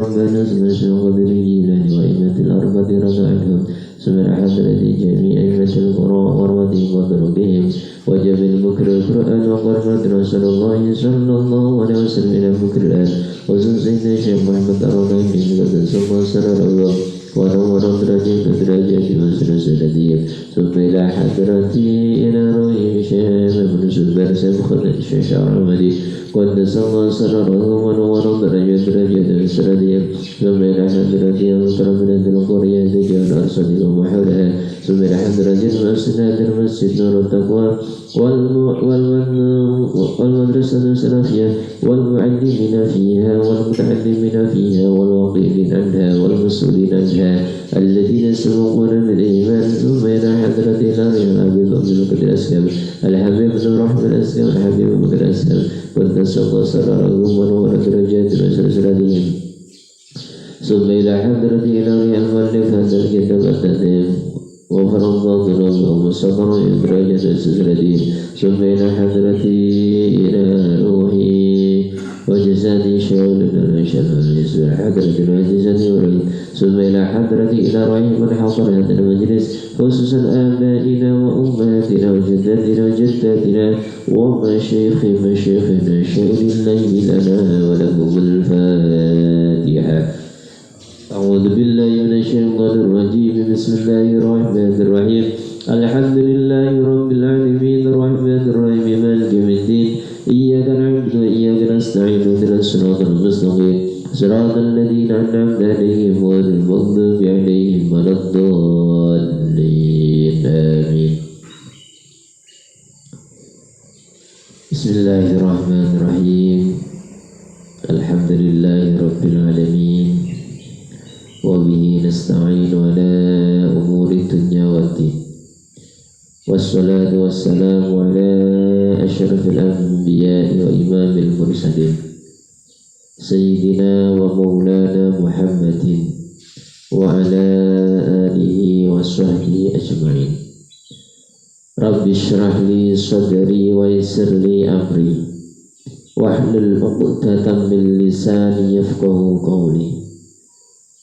ربنا سمع قدر الجيلان وأئمة الأربعة رضا عنهم سمع حضرة جميع أئمة القراء ورضي وطرقهم وجب المكر القرآن وقرمة رسول الله صلى الله عليه وسلم إلى مكر الآن وزن سيدنا الشيخ محمد أرضا من قد سمى سرر الله ونور درجات وسلسلتهم ثم إلى حضرته إلى روي شام بن زبير سبخ الشعرمدي قدس الله سرره ونور درجات وسلسلتهم ثم إلى حضرته وطرمنة القرية دجال أرصد ومحولها ثم إلى حضرته وأسناد المسجد نور التقوى والمدرسة السلفية والمعلمين فيها والمتعلمين فيها والواقفين عنها والمسؤولين عنها الذين سبقون بالإيمان ثم إلى حضرة الحبيب بن بكر الأسلم الحبيب بن رحمة الأسلم الحبيب بن بكر الأسلم قدس الله سررهم ونور درجات وسلسلتهم ثم إلى حضرة إلهي المؤلف هذا الكتاب التدين وفرض ذنوبهم وصبر إدراج سلسلتهم ثم إلى حضرتي إلى روحي وجزاني شاولنا الشمس حضرة وجزاني وري ثم إلى حضرتي إلى روحي من حضر هذا المجلس خصوصا آبائنا وأمهاتنا وجداتنا وجداتنا ومشايخنا شاعر الليل لنا ولكم الفاتحة. أعوذ بالله من الشيطان الرجيم بسم الله الرحمن الرحيم الحمد لله رب العالمين الرحمن الرحيم مالك يوم الدين إياك نعبد وإياك نستعين اهدنا الصراط المستقيم صراط الذين أنعمت عليهم غير المغضوب عليهم ولا الضالين آمين. بسم الله الرحمن الرحيم الحمد لله رب العالمين وبه نستعين على أمور الدنيا والدين والصلاة والسلام على أشرف الأنبياء وإمام المرسلين سيدنا ومولانا محمد وعلى آله وصحبه أجمعين. رب اشرح لي صدري ويسر لي أمري واحلل عقدة من لساني يفقهوا قولي.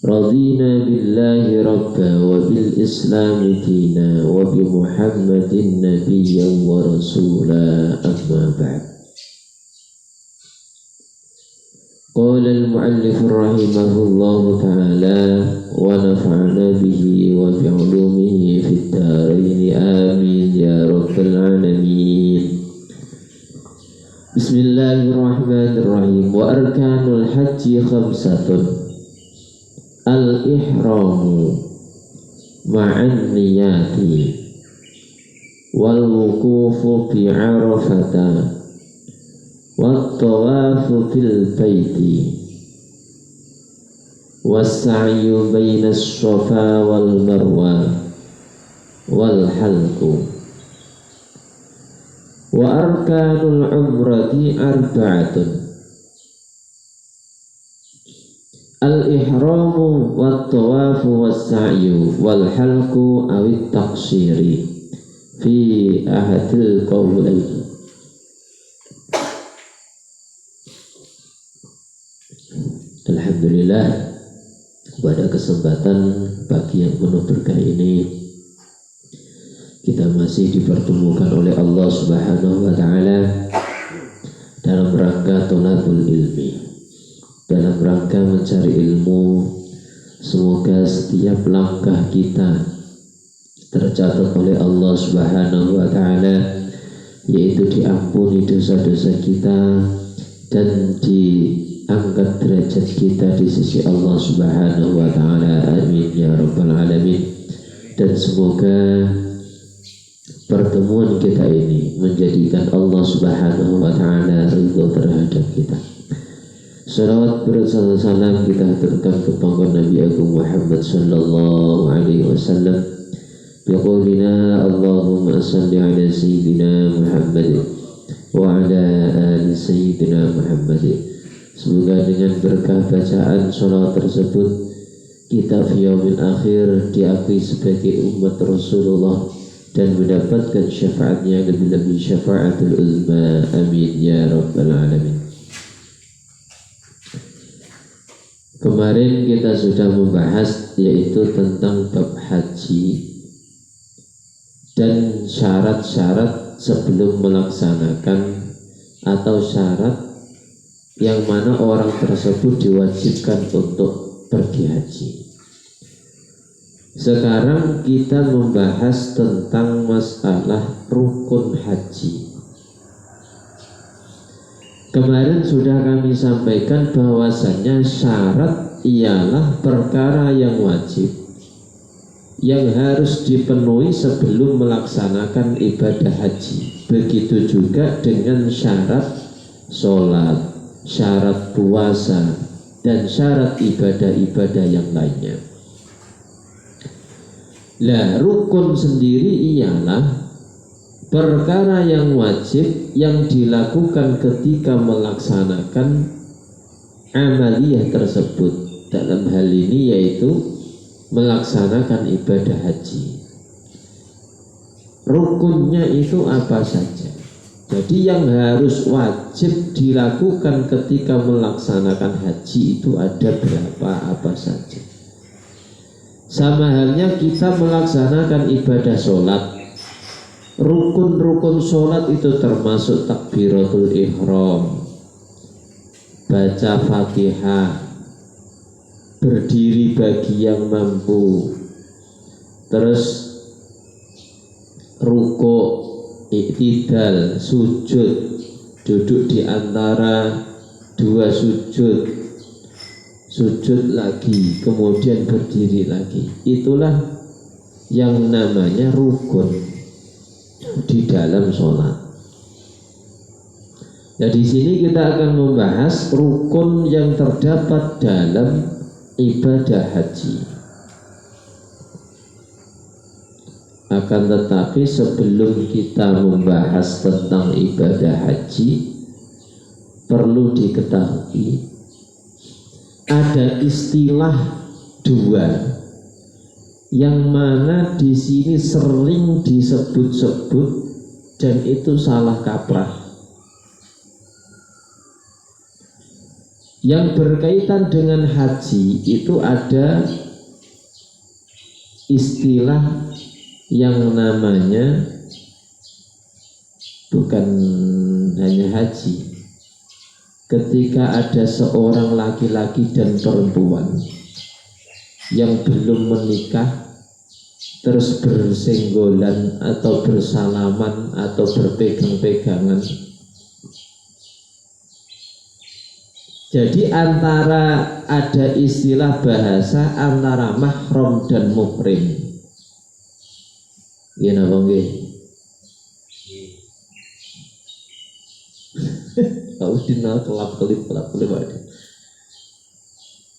رضينا بالله ربا وبالإسلام دينا وبمحمد نبيا ورسولا أما بعد. قال المؤلف رحمه الله تعالى ونفعنا به وبعلومه في الدارين آمين يا رب العالمين. بسم الله الرحمن الرحيم. وأركان الحج 5. Al-ihramu ma'an niyati wal wukufu bi arafata wat tawafu fil baiti was sa'yu baina as-safa wal marwa wal halqu. Wa arkanul umrati arba'atun al-ihramu wat-tawafu was-sa'yu wal-halqu awit taqsiri fi ahadil qawlain. Alhamdulillah, pada kesempatan pagi yang penuh berkah ini kita masih dipertemukan oleh Allah Subhanahu wa taala dalam rangka thalabul ilmi, dalam rangka mencari ilmu. Semoga setiap langkah kita tercatat oleh Allah Subhanahu wa taala, yaitu diampuni dosa-dosa kita dan diangkat derajat kita di sisi Allah Subhanahu wa taala. Amin ya rabbal alamin. Dan semoga pertemuan kita ini menjadikan Allah Subhanahu wa taala ridho terhadap kita. Salawat bersama salam kita haturkan kepada Nabi Agung Muhammad sallallahu alaihi wasallam. Biqaulina Allahumma salli ala sayyidina Muhammad wa ala ali sayyidina Muhammad. Semoga dengan berkah bacaan salawat tersebut kita fi yaumil akhir diakui sebagai umat Rasulullah dan mendapatkan syafaatnya lebih-lebih syafaatul uzma. Amin ya rabbal alamin. Kemarin kita sudah membahas yaitu tentang bab haji dan syarat-syarat sebelum melaksanakan atau syarat yang mana orang tersebut diwajibkan untuk pergi haji. Sekarang kita membahas tentang masalah rukun haji. Kemarin sudah kami sampaikan bahwasannya syarat ialah perkara yang wajib yang harus dipenuhi sebelum melaksanakan ibadah haji. Begitu juga dengan syarat sholat, syarat puasa, dan syarat ibadah-ibadah yang lainnya. Lah, rukun sendiri ialah perkara yang wajib yang dilakukan ketika melaksanakan amaliyah tersebut. Dalam hal ini yaitu melaksanakan ibadah haji. Rukunnya itu apa saja? Jadi yang harus wajib dilakukan ketika melaksanakan haji itu ada berapa, apa saja. Sama halnya kita melaksanakan ibadah sholat. Rukun-rukun sholat itu termasuk takbiratul ihram, baca fatihah, berdiri bagi yang mampu, terus ruku, iktidal, sujud, duduk di antara dua sujud, sujud lagi, kemudian berdiri lagi. Itulah yang namanya rukun di dalam sholat. Nah, di sini kita akan membahas rukun yang terdapat dalam ibadah haji. Akan tetapi sebelum kita membahas tentang ibadah haji, perlu diketahui ada istilah dua yang mana di sini sering disebut-sebut dan itu salah kaprah. Yang berkaitan dengan haji itu ada istilah yang namanya bukan hanya haji. Ketika ada seorang laki-laki dan perempuan yang belum menikah terus bersenggolan atau bersalaman atau berpegang-pegangan. Jadi antara ada istilah bahasa antara mahram dan muhrim. Gimana bang? Kau dinal kelap-kelip aja.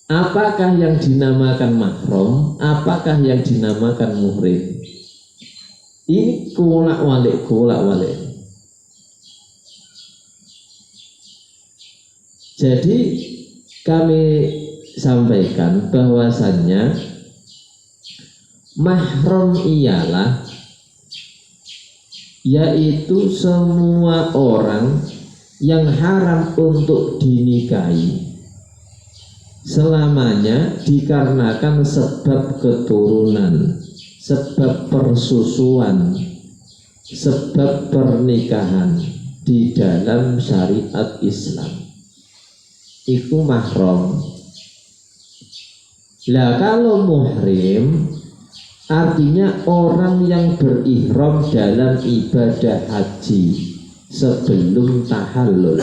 Apakah yang dinamakan mahram? Apakah yang dinamakan muhrim? Ini kulak-walik. Jadi kami sampaikan bahwasannya mahram ialah yaitu semua orang yang haram untuk dinikahi selamanya dikarenakan sebab keturunan, sebab persusuan, sebab pernikahan di dalam syariat Islam. Itu mahram. Lah kalau muhrim artinya orang yang berihram dalam ibadah haji sebelum tahallul.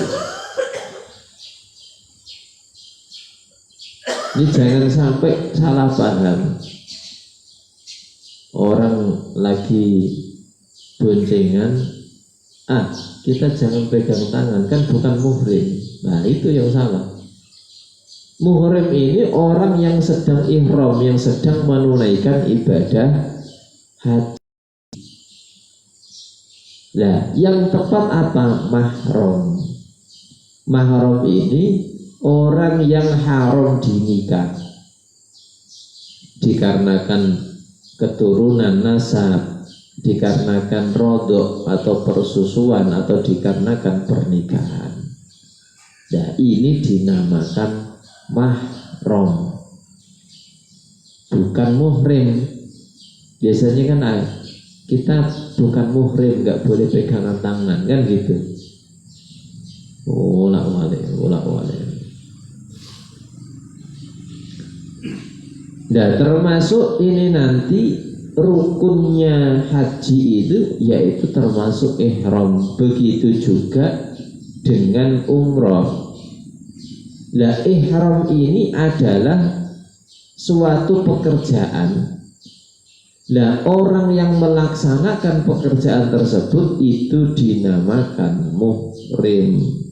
Ini jangan sampai salah paham. Orang lagi boncengan, kita jangan pegang tangan, kan bukan muhrim. Nah itu yang salah. Muhrim ini orang yang sedang ihram, yang sedang menunaikan ibadah haji. Nah yang tepat apa? Mahram. Mahram ini orang yang haram dinikah dikarenakan keturunan nasab, dikarenakan rodok atau persusuan, atau dikarenakan pernikahan. Nah ini dinamakan mahram, bukan muhrim. Biasanya kan kita bukan muhrim, nggak boleh pegangan tangan kan gitu. Ulak-walik. Nah, termasuk ini nanti rukunnya haji itu yaitu termasuk ihram. Begitu juga dengan umroh. Nah, ihram ini adalah suatu pekerjaan. Nah, orang yang melaksanakan pekerjaan tersebut itu dinamakan muhrim.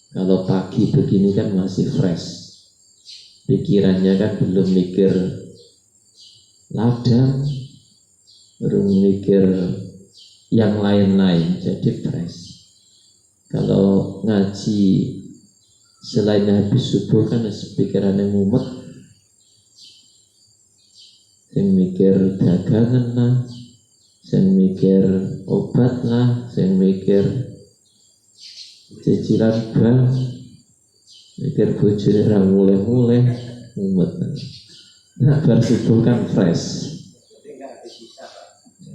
Kalau pagi begini kan masih fresh, pikirannya kan belum mikir ladang, belum mikir yang lain-lain, jadi fresh. Kalau ngaji selain habis subuh kan pikirannya mumet, yang mikir dagangan lah, yang mikir obat lah, yang mikir cicilan bank, mikir bojone ra mulai-mulai mumet. Nah, bar subuh kan fresh.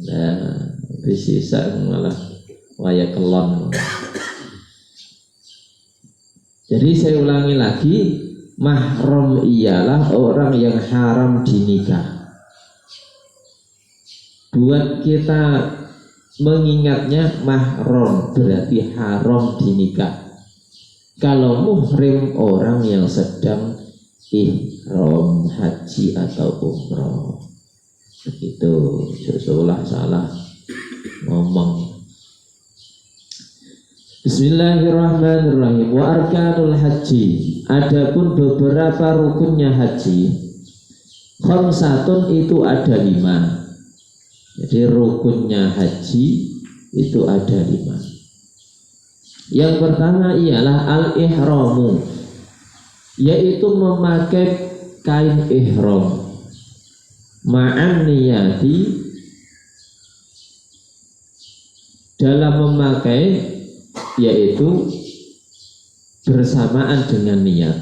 Nah, habis sisa malah waya kelon. Jadi saya ulangi lagi, mahram ialah orang yang haram dinikah. Buat kita mengingatnya, mahram berarti haram dinikah. Kalau muhrim orang yang sedang ihram haji atau umroh. Begitu, seolah salah ngomong. Bismillahirrahmanirrahim. Wa arkanul haji, adapun beberapa rukunnya haji, khamsatun itu ada 5. Jadi rukunnya haji itu ada 5. Yang pertama ialah al-ihramu, yaitu memakai kain ihram, ma'an niyati, dalam memakai yaitu bersamaan dengan niat.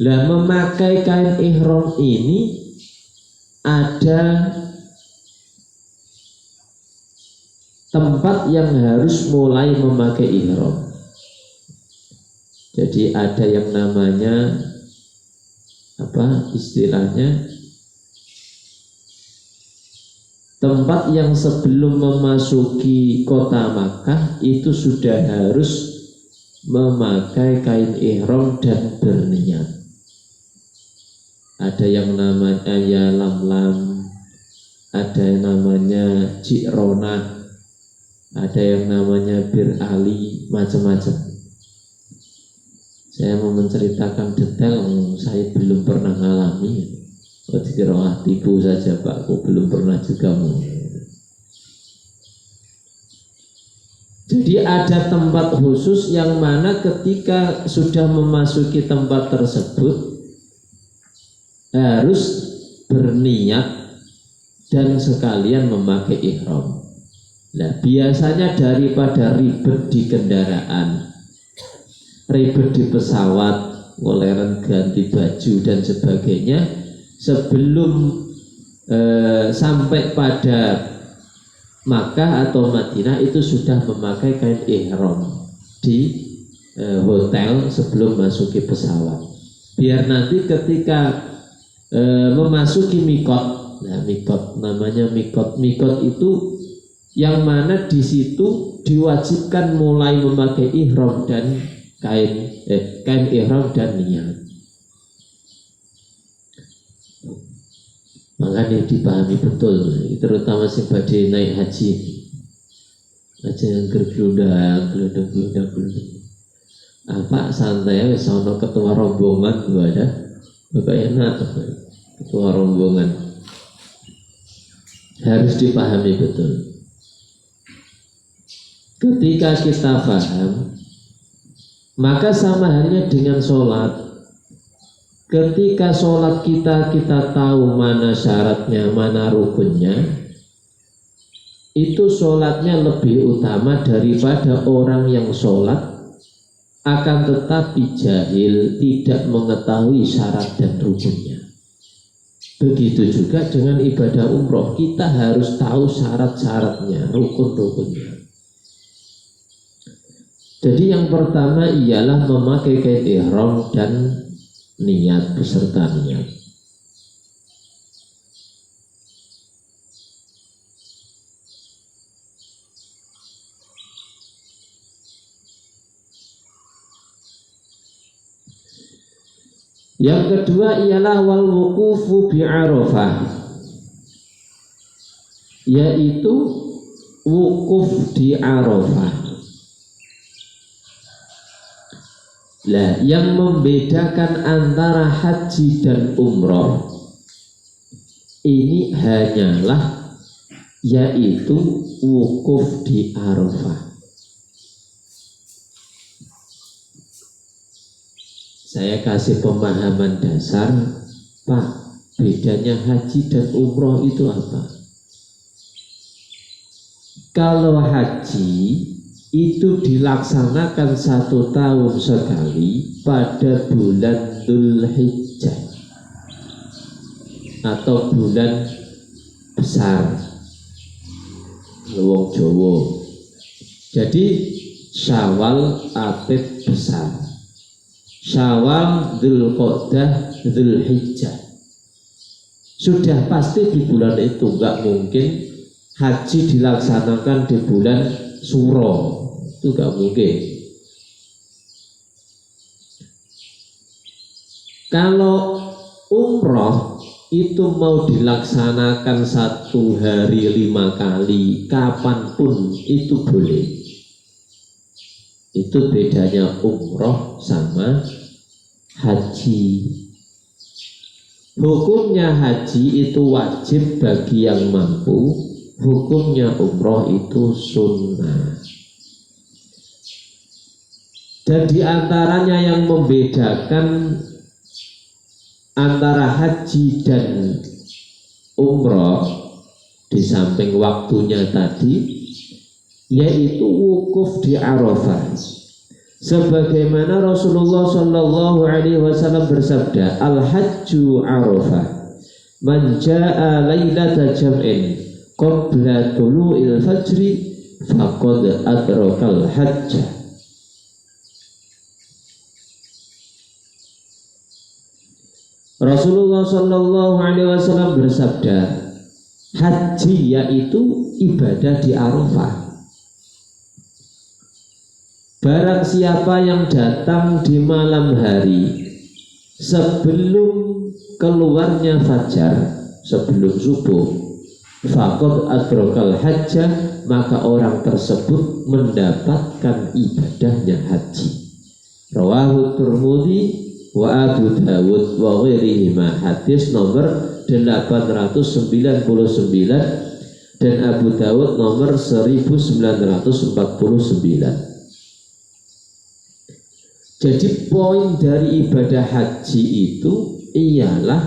Lah, memakai kain ihram ini ada tempat yang harus mulai memakai ihram. Jadi ada yang namanya apa istilahnya, tempat yang sebelum memasuki kota Makkah itu sudah harus memakai kain ihram dan berniat. Ada yang namanya ya lam-lam, ada yang namanya Ji'rona, ada yang namanya Bir Ali, macam-macam. Saya mau menceritakan detail, saya belum pernah mengalami. Dikira tipu saja Pak, aku belum pernah juga. Jadi ada tempat khusus yang mana ketika sudah memasuki tempat tersebut harus berniat dan sekalian memakai ihram. Nah, biasanya daripada ribet di kendaraan, ribet di pesawat, ngoleran ganti baju dan sebagainya, sebelum sampai pada Makkah atau Madinah itu sudah memakai kain ihram di hotel sebelum masuki pesawat. Biar nanti ketika memasuki mikot, nah mikot namanya mikot itu yang mana di situ diwajibkan mulai memakai ihram dan kain ihram dan niat. Makanya dipahami betul, terutama sing badhe naik haji, aja yang gerglundang. Apa santai wis ana ketua rombongan ada, bapak enak ketua rombongan, harus dipahami betul. Ketika kita paham, maka sama halnya dengan sholat. Ketika sholat kita tahu mana syaratnya, mana rukunnya, itu sholatnya lebih utama daripada orang yang sholat akan tetapi jahil, tidak mengetahui syarat dan rukunnya. Begitu juga dengan ibadah umroh, kita harus tahu syarat-syaratnya, rukun-rukunnya. Jadi yang pertama ialah memakai kain ihram dan niat beserta niat. Yang kedua ialah wal wuqufu bi Arafah, yaitu wukuf di Arafah. Lah, yang membedakan antara haji dan umroh ini hanyalah yaitu wukuf di Arafah. Saya kasih pemahaman dasar, Pak, bedanya haji dan umroh itu apa? Kalau haji itu dilaksanakan 1 tahun sekali pada bulan Dzulhijjah atau bulan besar wong Jawa. Jadi Syawal, Atit, besar. Syawal, Dzulqa'dah, Dzulhijjah. Sudah pasti di bulan itu, nggak mungkin haji dilaksanakan di bulan Suro, itu nggak mungkin. Kalau umroh itu mau dilaksanakan 1 hari 5 kali, kapanpun itu boleh. Itu bedanya umroh sama haji. Hukumnya haji itu wajib bagi yang mampu, hukumnya umroh itu sunnah. Dan di antaranya yang membedakan antara haji dan umroh di samping waktunya tadi, yaitu wukuf di Arafah. Sebagaimana Rasulullah Shallallahu Alaihi Wasallam bersabda, al-hajju Arafah, man jaa lailata jam'in qabla tulu'il fajri faqad adrakal hajjah. Rasulullah Shallallahu Alaihi Wasallam bersabda, haji yaitu ibadah di Arafah. Barang siapa yang datang di malam hari sebelum keluarnya fajar, sebelum subuh, faqad adrakal hajjah, maka orang tersebut mendapatkan ibadahnya haji. Rawahu Tirmidzi wa Abu Dawud wa ghairihima, hadis nomor 899 dan Abu Dawud nomor 1949. Jadi poin dari ibadah haji itu ialah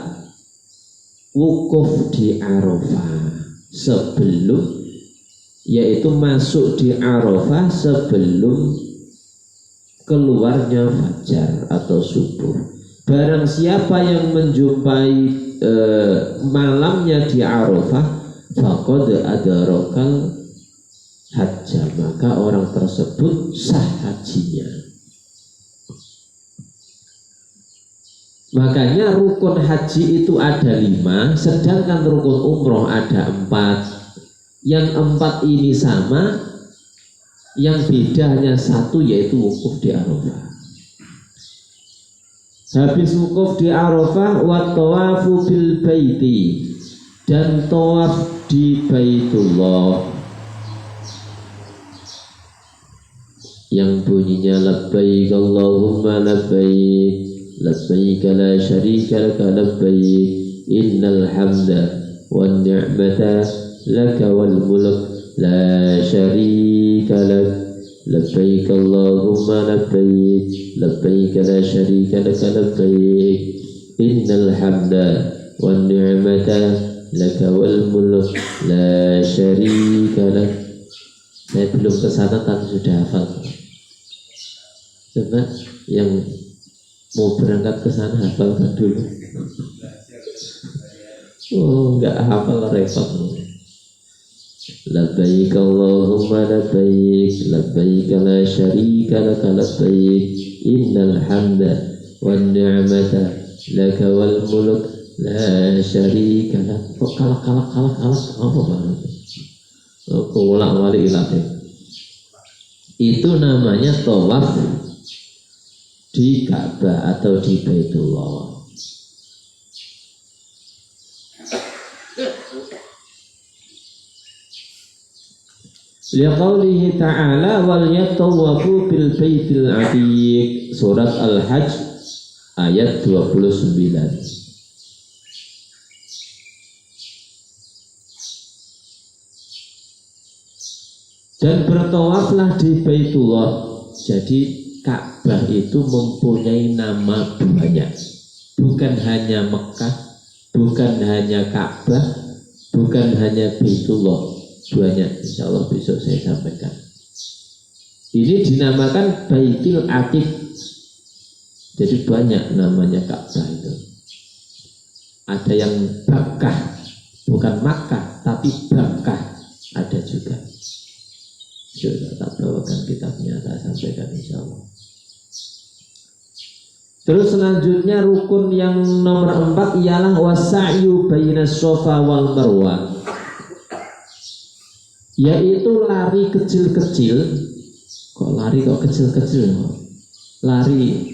wukuf di Arafah sebelum, yaitu masuk di Arafah sebelum keluarnya fajar atau subuh. Barang siapa yang menjumpai malamnya di Arafah, faqad adrakal hajjah, maka orang tersebut sah hajinya. Makanya rukun haji itu ada 5, sedangkan rukun umroh ada 4. Yang 4 ini sama, yang beda hanya 1, yaitu wukuf di Arafah. Habis wukuf di Arafah, wa tawafu bil baiti, dan tawaf di Baitullah yang bunyinya labbaik Allahumma labbaik labbaik la syarika laka labbaik innal hamda wan ni'mata laka wal mulk la syarika lak labbaik Allahumma labbaik labbaik la syarika laka labbaik innal hamda wan ni'mata laka wal mulk la syarika lak. Saya belum ke sana tapi sudah hafal. Coba yang mau berangkat ke sana hafalkan dulu. Oh, enggak hafal repot. Labbaik Allahumma labbaik, labbaik la syarika laka labbaik, innal hamda wan ni'mata laka wal mulk la syarika lak. Kok kalak apa banget? Ulang-wali ilatih. Itu namanya tawaf di Ka'bah atau di Baitullah. Liqaulihi ta'ala wal yatawafu bil baitil atiq, surat Al-Hajj ayat 29. Dan bertawaflah di Baitullah. Jadi Ka'bah itu mempunyai nama banyak. Bukan hanya Mekah, bukan hanya Ka'bah, bukan hanya Baitullah. Banyak, insya Allah besok saya sampaikan. Ini dinamakan Baitul Atiq. Jadi banyak namanya Ka'bah itu. Ada yang Bakkah, bukan Makkah, tapi Bakkah ada juga. Sudah tak bawakan kitabnya, tak sampaikan insya Allah. Terus selanjutnya rukun yang nomor 4 ialah wasa'yu bainas Shafa wal Marwah, yaitu lari kecil-kecil. Kok lari kok kecil-kecil? Lari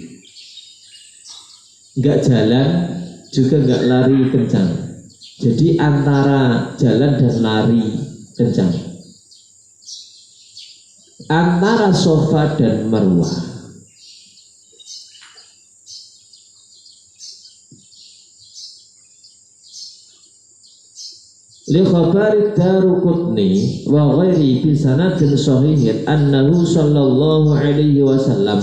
enggak jalan juga enggak lari kencang. Jadi antara jalan dan lari kencang, antara Shafa dan Marwah. Li khabari Daruqutni wa ghairi bi sanadin sahihin annahu sallallahu alaihi wasallam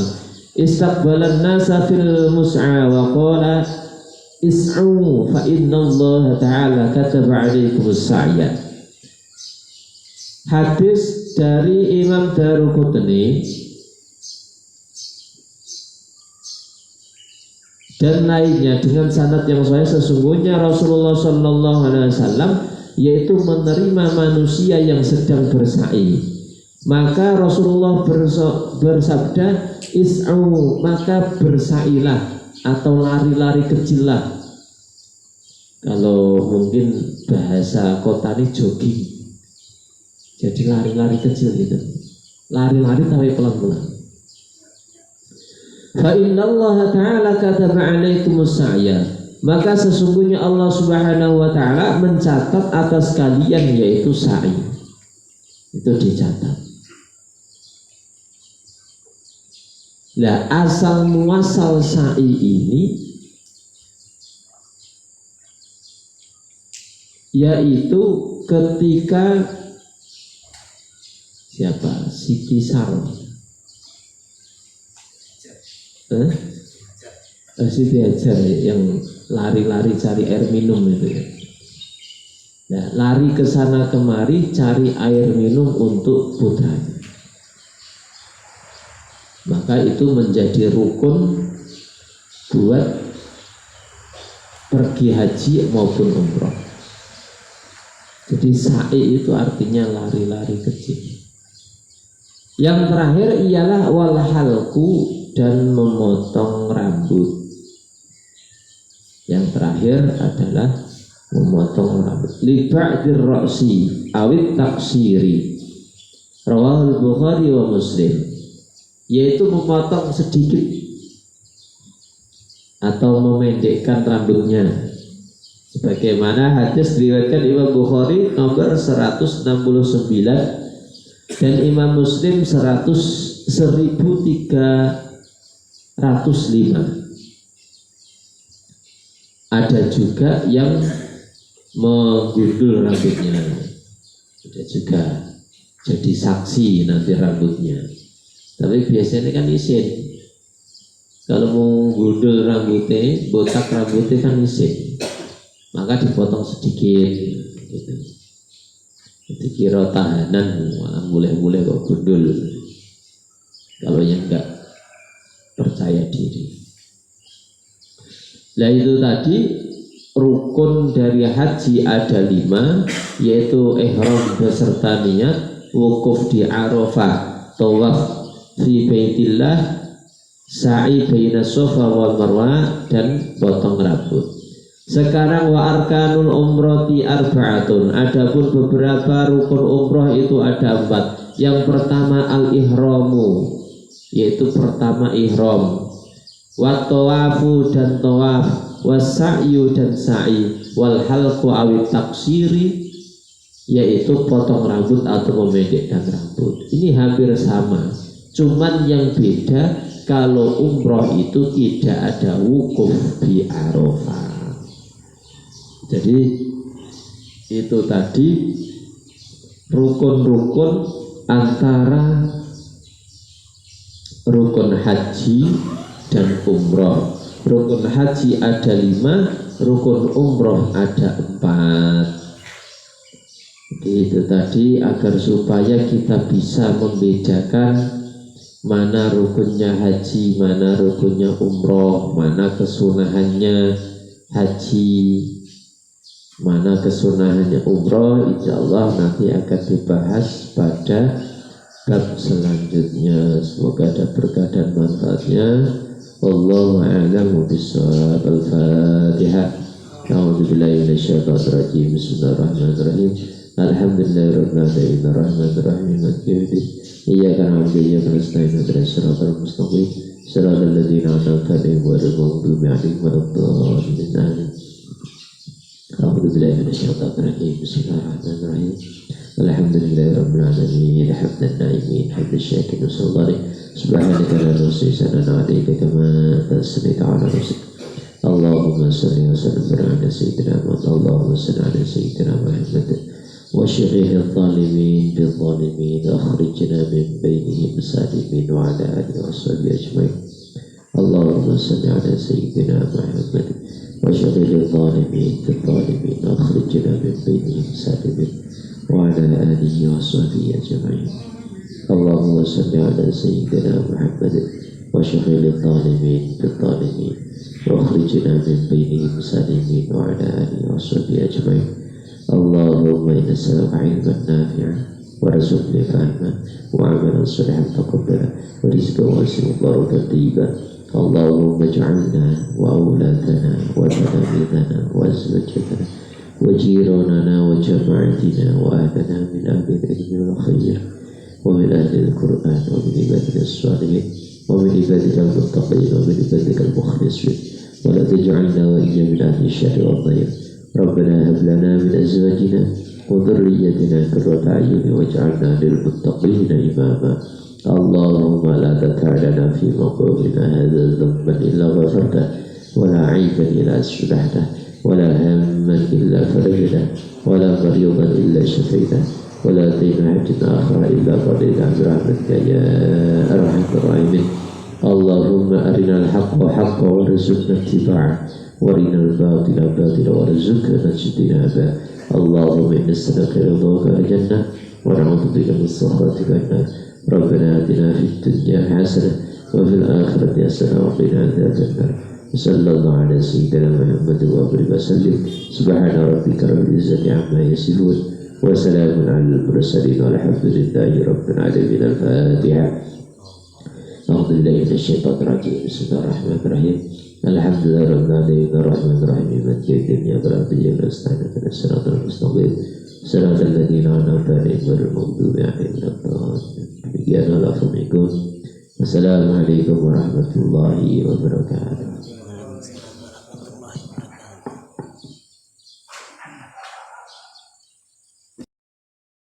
istaqbala an-nasa fil mus'a wa qala is'u fa inna Allah ta'ala kataba 'alaikumus sa'ya. Hadis dari Imam Daruqutni dan lainnya dengan sanad yang sahih, sesungguhnya Rasulullah sallallahu alaihi wasallam yaitu menerima manusia yang sedang bersa'i. Maka Rasulullah bersabda, is'u, maka bersa'ilah atau lari-lari kecil lah. Kalau mungkin bahasa kota ini jogging. Jadi lari-lari kecil gitu. Lari-lari tapi pelan-pelan. Fa innallaha ta'ala kataba 'alaikumus sa'ya. Maka sesungguhnya Allah Subhanahu wa ta'ala mencatat atas kalian yaitu sa'i. Itu dicatat. Nah, asal muasal sa'i ini yaitu ketika siapa? Siti Sarah. Siti Hajar yang lari-lari cari air minum itu ya. Nah, lari ke sana kemari cari air minum untuk putranya. Maka itu menjadi rukun buat pergi haji maupun umroh. Jadi sa'i itu artinya lari-lari kecil. Yang terakhir ialah wal halqu, dan memotong rambut. Yang terakhir adalah memotong rambut. Li ba'dir ra'si awit taksiri. Rawahul Bukhari wa Muslim. Yaitu memotong sedikit atau memendekkan rambutnya. Sebagaimana hadis diriwayatkan Imam Bukhari nomor 169 dan Imam Muslim 1305. Ada juga yang menggundul rambutnya, ada juga jadi saksi nanti rambutnya. Tapi biasanya kan isin. Kalau mau gundul rambutnya, botak rambutnya kan isin. maka dipotong sedikit gitu. Dikira tahanan malah boleh-boleh kok gundul kalau yang enggak percaya diri. Nah itu tadi rukun dari haji ada 5, yaitu ihram beserta niat, wukuf di Arafah, tawaf fi baitillah, sa'i baina Safa wal Marwah, dan potong rambut. Sekarang wa arkanul umrati arba'atun. Adapun beberapa rukun umroh itu ada 4. Yang pertama al-ihramu, yaitu pertama ihram. Wa tawafu dan tawaf, was sa'yu dan sa'i, wal halqu awit taksiri, yaitu potong rambut atau memendekkan rambut. Ini hampir sama, cuman yang beda kalau umroh itu tidak ada wukuf di Arafah. Jadi itu tadi rukun-rukun antara rukun haji dan umroh. Rukun haji ada 5, rukun umroh ada 4. Jadi itu tadi agar supaya kita bisa membedakan mana rukunnya haji, mana rukunnya umroh, mana kesunahannya haji, mana kesunahannya umroh. Insyaallah nanti akan dibahas pada bab selanjutnya. Semoga ada berkah dan manfaatnya. Wallahu a'lamu bishawab. Al-Fatihah. A'udzubillahi minasyaitonir rajim. Bismillahirrahmanirrahim. Alhamdulillahirabbil alamin arrahmanir rahim maliki yaumiddin. Iyyaka na'budu wa iyyaka nasta'in ihdinas siratal mustaqim siratal ladzina an'amta 'alaihim ghairil maghdubi 'alaihim waladdallin. A'udzubillahi minasyaitonir rajim. Bismillahirrahmanirrahim. Alhamdulillahirabbil alamin hamdan na'imin hamdan syakirin sallallahu subhanaka la nuhsi sanana 'alaika kama tasnita 'ala nafsik. Allahumma shalli wa sallim ala sayyidina Muhammad. Allahumma shalli ala sayyidina Muhammad wa syirril zalimin bil zalimin akhrijna min bainihim salimin wa ala alihi wa sahbihi ajmain. Allahumma shalli ala sayyidina Muhammad wa syirril zalimin bil zalimin akhrijna min bainihim salimin wa ala alihi wa sahbihi ajmain. Allahumma shalli ala sayyidina Muhammad wa syirril zalimin bil zalimin wa akhrijna min bainihim salimin wa ala alihi wa sahbihi ajmain. Allahumma inna nas'aluka 'ilman nafi'an wa rizqan fahman wa 'amalan shalihan taqabbala wa rizqan wasi'an barakatan tayyiban. Allahumma ij'alna wa awladana wa talamidana wa azwajana wa jiranana wa jama'atina wa ahlana min ahli al-ilmi wal khair wa min ahli al-Qur'an wa min ibadina as-salihin wa min ibadika al-muttaqin wa min ibadika al-mukhlisin wa la taj'alna wa iyya min ahli syarri wal dhayr. Rabbana hab lana min azwajina wa dhurriyyatina qurrata a'yun waj'alna lil muttaqina imama. Allahumma la tad'alna fi maqamina hadha dhanban illa ghafarta wa la 'ayban illa aslahta wa la hamman illa farajta wa la maridan illa shafaita wa la dayna akhra illa qadayta bi rahmatika ya arhamar rahimin. Allahumma arinal haqqa haqqan warzuqna ittiba'ah وارنا الباطل باطلا وارزقنا اجتنابه. اللهم إنا نسألك رضاك الجنة ونعوذ بك من سخطك النار. ربنا آتنا في الدنيا حسنة وفي الآخرة حسنة وقنا عذاب النار. صلى الله على سيدنا محمد وآله وسلم. سبحان ربك رب العزة عما يصفون وسلام على المرسلين والحمد لله رب العالمين. الفاتحة. أعوذ بالله من الشيطان الرجيم. بسم الله الرحمن الرحيم. Alhamdulillah rabbil alamin arrahmanir rahim maliki yaumiddin iyyaka na'budu wa iyyaka nasta'in ihdinas siratal mustaqim siratal ladzina an'amta 'alaihim ghairil maghdubi 'alaihim waladdallin. Assalamualaikum warahmatullahi wabarakatuh.